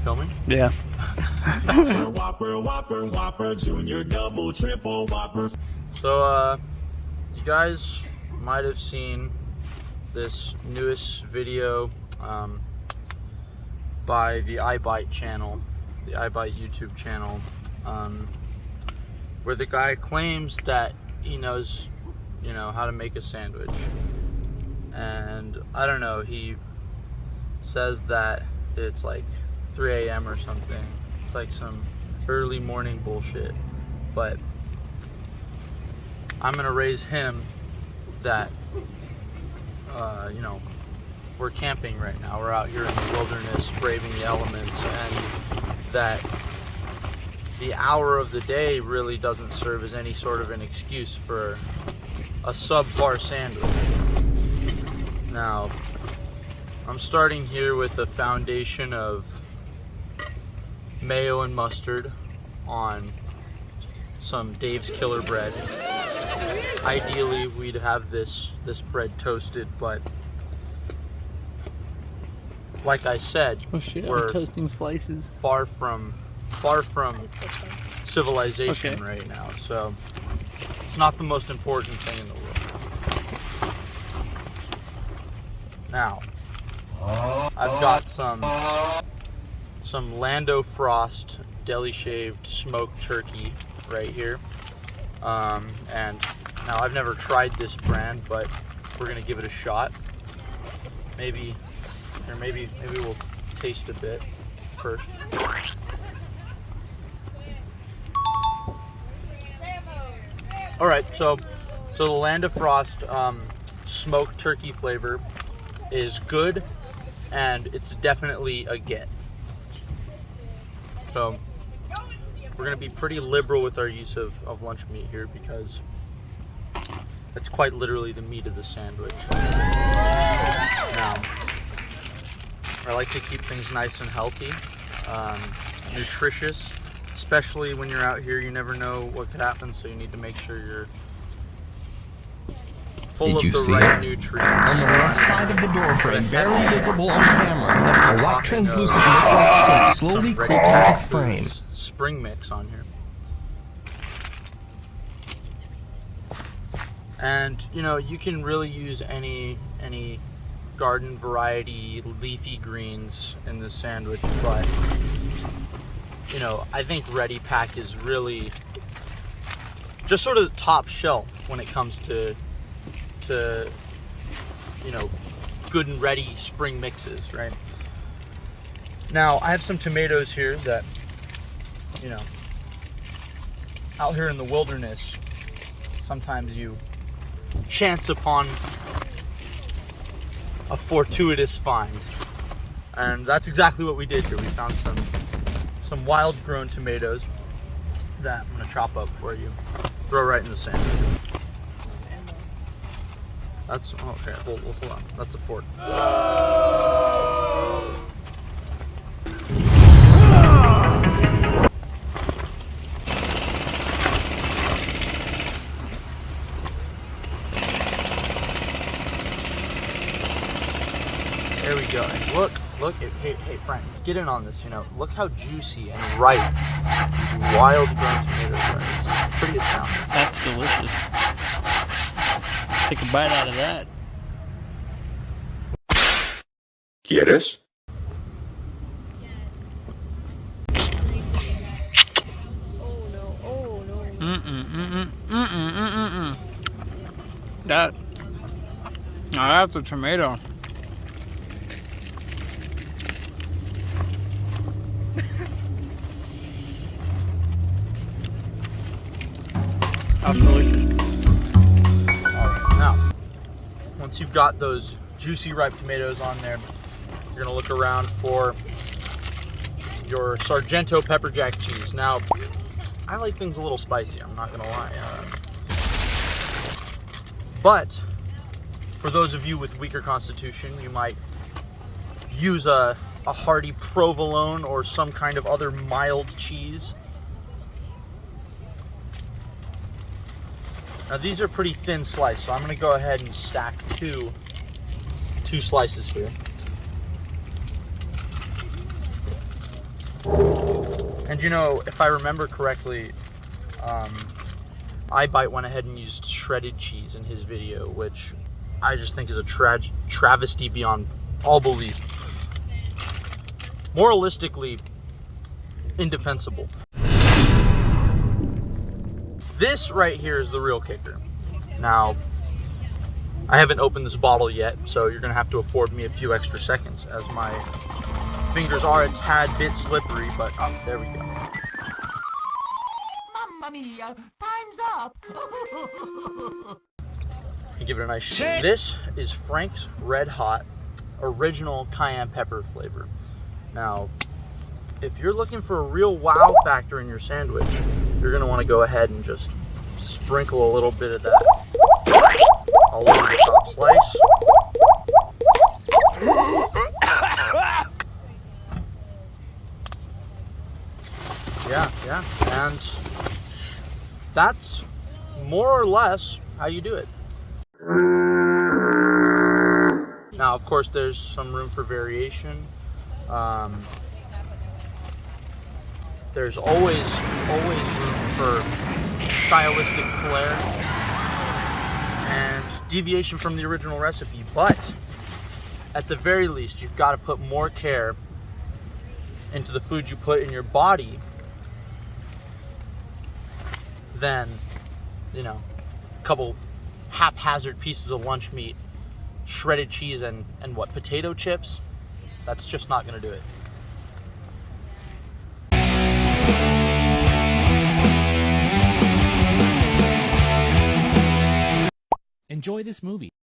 filming? Yeah. Whopper, Junior, double, triple, Whopper. So, you guys might have seen this newest video by the iBite channel, the iBite YouTube channel, where the guy claims that he knows, how to make a sandwich. And I don't know, he says that it's like 3 a.m. or something. It's like some early morning bullshit. But I'm gonna raise him that, we're camping right now. We're out here in the wilderness, braving the elements, and that the hour of the day really doesn't serve as any sort of an excuse for a subpar sandwich. Now, I'm starting here with the foundation of mayo and mustard on some Dave's Killer bread. Ideally, we'd have this bread toasted, but like I said, we're toasting slices. Far from civilization right now, so it's not the most important thing in the world. Now, I've got some Lando Frost deli shaved smoked turkey right here, and now I've never tried this brand, but we're gonna give it a shot. Maybe we'll taste a bit first. All right, so the Lando Frost smoked turkey flavor is good, and it's definitely a get. So we're gonna be pretty liberal with our use of lunch meat here, because it's quite literally the meat of the sandwich. Now, I like to keep things nice and healthy, nutritious, especially when you're out here. You never know what could happen, so you need to make sure you're full of the right nutrients. On the left side of the door frame, barely visible on camera, a white translucent mist slowly creeps into the frame. Spring mix on here. And you can really use any garden variety leafy greens in this sandwich, but I think Ready Pack is really just sort of the top shelf when it comes to good and ready spring mixes, right? Now, I have some tomatoes here that, out here in the wilderness, sometimes you chance upon a fortuitous find. And that's exactly what we did here. We found some wild grown tomatoes that I'm gonna chop up for you. Throw right in the sandwich. That's, okay, hold on. That's a fork. There we go. And look, hey Frank, get in on this, look how juicy and ripe these wild grown tomatoes are. It's pretty astounding. That's delicious. Take a bite out of that. ¿Quieres? Now that's a tomato. That's delicious. Alright, now, once you've got those juicy ripe tomatoes on there, you're gonna look around for your Sargento pepper jack cheese. Now, I like things a little spicy, I'm not gonna lie. But for those of you with weaker constitution, you might use a hearty provolone or some kind of other mild cheese. Now these are pretty thin sliced, so I'm gonna go ahead and stack two slices here. And you know, if I remember correctly, iBite went ahead and used shredded cheese in his video, which I just think is a travesty beyond all belief. Moralistically indefensible. This right here is the real kicker. Now, I haven't opened this bottle yet, so you're gonna have to afford me a few extra seconds as my fingers are a tad bit slippery, but there we go. Mamma mia, time's up. And give it a nice shake. This is Frank's Red Hot original cayenne pepper flavor. Now, if you're looking for a real wow factor in your sandwich, you're gonna want to go ahead and just sprinkle a little bit of that all over the top slice. Yeah, and that's more or less how you do it. Now, of course, there's some room for variation. There's always room for stylistic flair and deviation from the original recipe, but at the very least, you've got to put more care into the food you put in your body than, you know, a couple haphazard pieces of lunch meat, shredded cheese, and what, potato chips? That's just not gonna do it. Enjoy this movie.